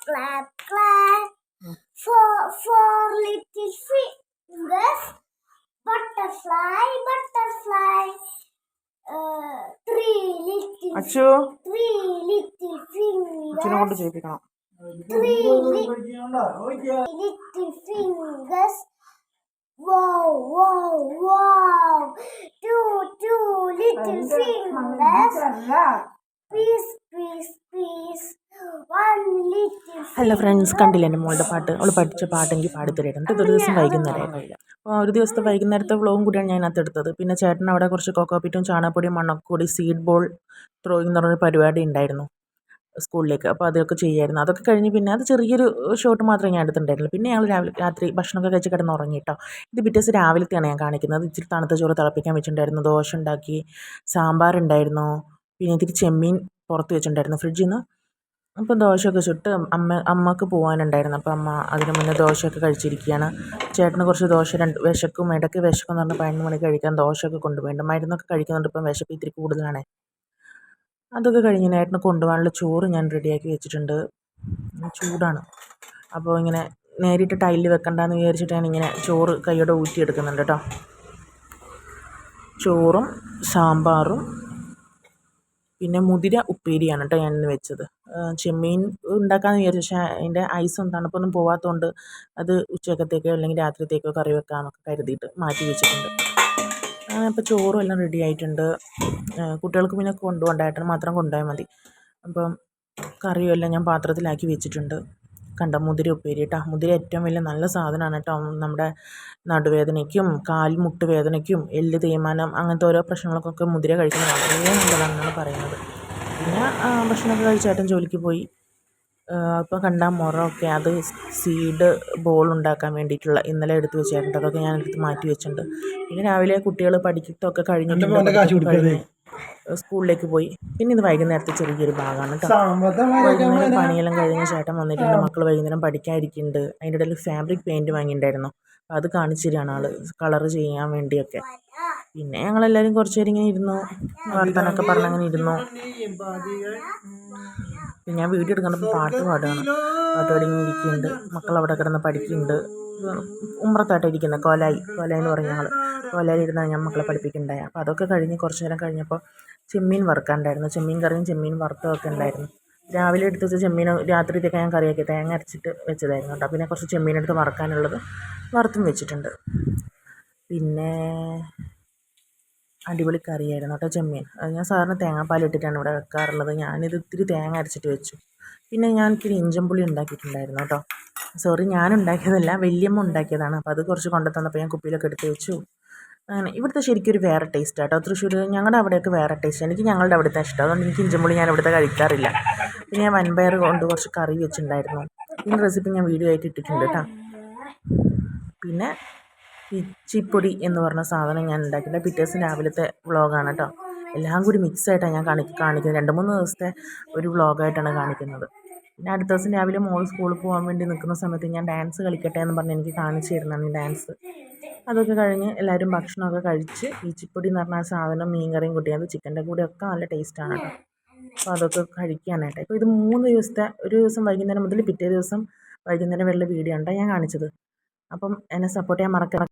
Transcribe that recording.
clap, clap. Four little fingers. Butterfly, butterfly. Three little fingers. Three little fingers. Wow, wow, wow. Two little fingers. Peace, peace, peace. One little hello friends, കണ്ടില്ല എൻ്റെ മോളുടെ പാട്ട്? അവൾ പഠിച്ച പാട്ട് എനിക്ക് പാടിത്തരുന്നുണ്ട്. ഇതൊരു ദിവസം വൈകുന്നേരമായിട്ടില്ല. അപ്പോൾ ഒരു ദിവസത്തെ വൈകുന്നേരത്തെ വ്ളോഗും കൂടിയാണ് ഞാൻ അതിനകത്ത് എടുത്തത്. പിന്നെ ചേട്ടൻ അവിടെ കുറച്ച് കോക്കോപ്പിറ്റും ചാണകപ്പൊടിയും മണ്ണൊക്കെ കൂടി സീഡ് ബോൾ ത്രോയിങ് എന്ന് പറഞ്ഞൊരു പരിപാടി ഉണ്ടായിരുന്നു സ്കൂളിലേക്ക്. അപ്പോൾ അതൊക്കെ ചെയ്യായിരുന്നു. അതൊക്കെ കഴിഞ്ഞ് പിന്നെ അത് ചെറിയൊരു ഷോട്ട് മാത്രമേ ഞാൻ എടുത്തിട്ടുണ്ടായിരുന്നുള്ളൂ. പിന്നെ ഞങ്ങൾ രാത്രി ഭക്ഷണമൊക്കെ കഴിച്ച് കിടന്ന് ഉറങ്ങി കേട്ടോ. ഇത് പിറ്റേ ദിവസം രാവിലത്തെയാണ് ഞാൻ കാണിക്കുന്നത്. ഇച്ചിരി തണുത്ത ചോറ് തിളപ്പിക്കാൻ വെച്ചിട്ടുണ്ടായിരുന്നു, ദോശ ഉണ്ടാക്കി, സാമ്പാറുണ്ടായിരുന്നു, പിന്നെ ഇത്തിരി ചെമ്മീൻ പുറത്ത് വെച്ചിട്ടുണ്ടായിരുന്നു ഫ്രിഡ്ജിൽ നിന്ന്. അപ്പോൾ ദോശയൊക്കെ ചുട്ട് അമ്മക്ക് പോകാനുണ്ടായിരുന്നു. അപ്പോൾ അമ്മ അതിന് മുന്നേ ദോശയൊക്കെ കഴിച്ചിരിക്കുകയാണ്. ചേട്ടന് കുറച്ച് ദോശ വിശക്കും, ഇടയ്ക്ക് വിശക്കും എന്ന് പറഞ്ഞാൽ 11 മണിക്ക് കഴിക്കാൻ ദോശയൊക്കെ കൊണ്ടുപോയിട്ടുണ്ട്. മരുന്നൊക്കെ കഴിക്കുന്നുണ്ട്. ഇപ്പം വിശപ്പ് ഇത്തിരി കൂടുതലാണ്. അതൊക്കെ കഴിഞ്ഞ് ഏട്ടന് കൊണ്ടുപോകാനുള്ള ചോറ് ഞാൻ റെഡിയാക്കി വെച്ചിട്ടുണ്ട്. ചൂടാണ്. അപ്പോൾ ഇങ്ങനെ നേരിട്ട് ടൈലിൽ വെക്കണ്ടെന്ന് വിചാരിച്ചിട്ട് ഞാനിങ്ങനെ ചോറ് കൈയോടെ ഊറ്റിയെടുക്കുന്നുണ്ട് കേട്ടോ. ചോറും സാമ്പാറും പിന്നെ മുതിര ഉപ്പേരിയാണ് കേട്ടോ ഞാനിന്ന് വെച്ചത്. ചെമ്മീൻ ഉണ്ടാക്കാമെന്ന് വിചാരിച്ചു, പക്ഷേ അതിൻ്റെ ഐസും തണുപ്പൊന്നും പോകാത്തതുകൊണ്ട് അത് ഉച്ചക്കത്തേക്കോ അല്ലെങ്കിൽ രാത്രിത്തേക്കോ കറി വെക്കാമെന്നൊക്കെ കരുതിയിട്ട് മാറ്റി വെച്ചിട്ടുണ്ട്. അപ്പോൾ ചോറും എല്ലാം റെഡി ആയിട്ടുണ്ട്. കുട്ടികൾക്ക് പിന്നെ കൊണ്ടുപോകണ്ട, ഏട്ടന് മാത്രം കൊണ്ടുപോയാൽ മതി. അപ്പം കറിയും എല്ലാം ഞാൻ പാത്രത്തിലാക്കി വെച്ചിട്ടുണ്ട്. കണ്ടോ, മുതിര ഉപ്പേരി കേട്ടോ. മുതിര ഏറ്റവും വലിയ നല്ല സാധനമാണ് കേട്ടോ. നമ്മുടെ നടുവേദനയ്ക്കും കാൽമുട്ട് വേദനയ്ക്കും എല്ല് തേയ്മാനം അങ്ങനത്തെ ഓരോ പ്രശ്നങ്ങൾക്കൊക്കെ മുതിര കഴിക്കുന്നത് വളരെ നല്ലതാണെന്നാണ് പറയുന്നത്. പിന്നെ ഭക്ഷണമൊക്കെ കഴിച്ചേട്ടൻ ജോലിക്ക് പോയി. അപ്പോൾ കണ്ട മുറമൊക്കെ അത് സീഡ് ബോൾ ഉണ്ടാക്കാൻ വേണ്ടിയിട്ടുള്ള ഇന്നലെ എടുത്ത് വെച്ചേട്ടുണ്ട്. അതൊക്കെ ഞാൻ എടുത്ത് മാറ്റി വെച്ചിട്ടുണ്ട്. പിന്നെ രാവിലെ കുട്ടികൾ പഠിത്തമൊക്കെ കഴിഞ്ഞിട്ട് സ്കൂളിലേക്ക് പോയി. പിന്നെ ഇത് വൈകുന്നേരത്തെ ചെറിയൊരു ഭാഗമാണ് കേട്ടോ. വൈകുന്നേരം പണിയെല്ലാം കഴിഞ്ഞ് ചേട്ടൻ വന്നിട്ടുണ്ട്. മക്കൾ വൈകുന്നേരം പഠിക്കാതിരിക്കുന്നുണ്ട്. അതിൻ്റെ ഇടയിൽ ഫാബ്രിക് പെയിൻറ്റ് വാങ്ങിയിട്ടുണ്ടായിരുന്നു. അപ്പോൾ അത് കാണിച്ചു തരികയാണ് ആൾ, കളറ് ചെയ്യാൻ വേണ്ടിയൊക്കെ. പിന്നെ ഞങ്ങളെല്ലാവരും കുറച്ച് നേരം ഇങ്ങനെ ഇരുന്നു, വർത്തമാനമൊക്കെ പറഞ്ഞങ്ങനെ ഇരുന്നു. പിന്നെ ഞാൻ വീഡിയോ എടുക്കണ്ടപ്പോൾ പാട്ട് പാടുകയാണ്. പാട്ട് പാടി ഇങ്ങനെ ഇരിക്കുന്നുണ്ട്. മക്കൾ അവിടെ കിടന്ന് പഠിക്കുന്നുണ്ട്. ഉമ്രത്തായിട്ട് ഇരിക്കുന്നത് കോലായി എന്ന് പറഞ്ഞ ഞങ്ങൾ കോലായി ഇരുന്നാണ് ഞാൻ മക്കളെ പഠിപ്പിക്കുന്നുണ്ടായത്. അപ്പോൾ അതൊക്കെ കഴിഞ്ഞ് കുറച്ച് നേരം കഴിഞ്ഞപ്പോൾ ചെമ്മീൻ വറുക്കാനുണ്ടായിരുന്നു. ചെമ്മീൻ കറിയും ചെമ്മീൻ വറുത്തതൊക്കെ ഉണ്ടായിരുന്നു. രാവിലെ എടുത്ത് വെച്ച ചെമ്മീൻ രാത്രിയിലൊക്കെ ഞാൻ കറിയാക്കി തേങ്ങ അരച്ചിട്ട് വെച്ചതായിരുന്നു കേട്ടോ. പിന്നെ കുറച്ച് ചെമ്മീൻ എടുത്ത് വറുക്കാനുള്ളത് വറുത്തും വെച്ചിട്ടുണ്ട്. പിന്നെ അടിപൊളി കറിയായിരുന്നു കേട്ടോ ചെമ്മീൻ. ഞാൻ സാധാരണ തേങ്ങാപ്പാലിട്ടിട്ടാണ് ഇവിടെ വെക്കാറുള്ളത്. ഞാനിത് ഇത്തിരി തേങ്ങ അരച്ചിട്ട് വെച്ചു. പിന്നെ ഞാൻ ഇത്തിരി ഇഞ്ചമ്പുളി ഉണ്ടാക്കിയിട്ടുണ്ടായിരുന്നു കേട്ടോ. സോറി, ഞാൻ ഉണ്ടാക്കിയതല്ല, വല്യമ്മ ഉണ്ടാക്കിയതാണ്. അപ്പോൾ അത് കുറച്ച് കൊണ്ടു തന്നപ്പോൾ ഞാൻ കുപ്പിയിലൊക്കെ എടുത്ത് വെച്ചു. അങ്ങനെ ഇവിടുത്തെ ശരിക്കും ഒരു വേറെ ടേസ്റ്റ് കേട്ടോ. തൃശ്ശൂർ ഞങ്ങളുടെ അവിടെയൊക്കെ വേറെ ടേസ്റ്റ്. എനിക്ക് ഞങ്ങളുടെ അവിടുത്തെ ഇഷ്ടം, അതുകൊണ്ട് എനിക്ക് ഇഞ്ചമ്പുളി ഞാൻ ഇവിടുത്തെ കഴിക്കാറില്ല. പിന്നെ ഞാൻ വൻപയർ കൊണ്ട് കുറച്ച് കറി വെച്ചിട്ടുണ്ടായിരുന്നു. ഇതിൻ്റെ റെസിപ്പി ഞാൻ വീഡിയോ ആയിട്ട് ഇട്ടിട്ടുണ്ട് കേട്ടോ. പിന്നെ ഇച്ചിപ്പൊടി എന്ന് പറഞ്ഞ സാധനം ഞാൻ ഉണ്ടാക്കിയിട്ട് പിറ്റേ ദിവസം രാവിലത്തെ വ്ളോഗാണ് കേട്ടോ. എല്ലാം കൂടി മിക്സായിട്ടാണ് ഞാൻ കാണിക്കുന്നത്. 2-3 ദിവസത്തെ ഒരു വ്ളോഗായിട്ടാണ് കാണിക്കുന്നത്. പിന്നെ അടുത്ത ദിവസം രാവിലെ മോൾ സ്കൂളിൽ പോകാൻ വേണ്ടി നിൽക്കുന്ന സമയത്ത് ഞാൻ ഡാൻസ് കളിക്കട്ടെ എന്ന് പറഞ്ഞ് എനിക്ക് കാണിച്ചു തരുന്നതാണ് ഈ ഡാൻസ്. അതൊക്കെ കഴിഞ്ഞ് എല്ലാവരും ഭക്ഷണമൊക്കെ കഴിച്ച് ഇച്ചിപ്പൊടി എന്ന് പറഞ്ഞ സാധനം മീൻകറിയും കൂട്ടി, അത് ചിക്കൻ്റെ കൂടെയൊക്കെ നല്ല ടേസ്റ്റാണ് കേട്ടോ. അപ്പോൾ അതൊക്കെ കഴിക്കാനായിട്ട്. ഇപ്പോൾ ഇത് 3 ദിവസത്തെ, ഒരു ദിവസം വൈകുന്നേരം മുതൽ പിറ്റേ ദിവസം വൈകുന്നേരം വരെയുള്ള വീഡിയോ ആണ് ഞാൻ കാണിച്ചത്. അപ്പം എന്നെ സപ്പോർട്ട് ചെയ്യാൻ മറക്കണം.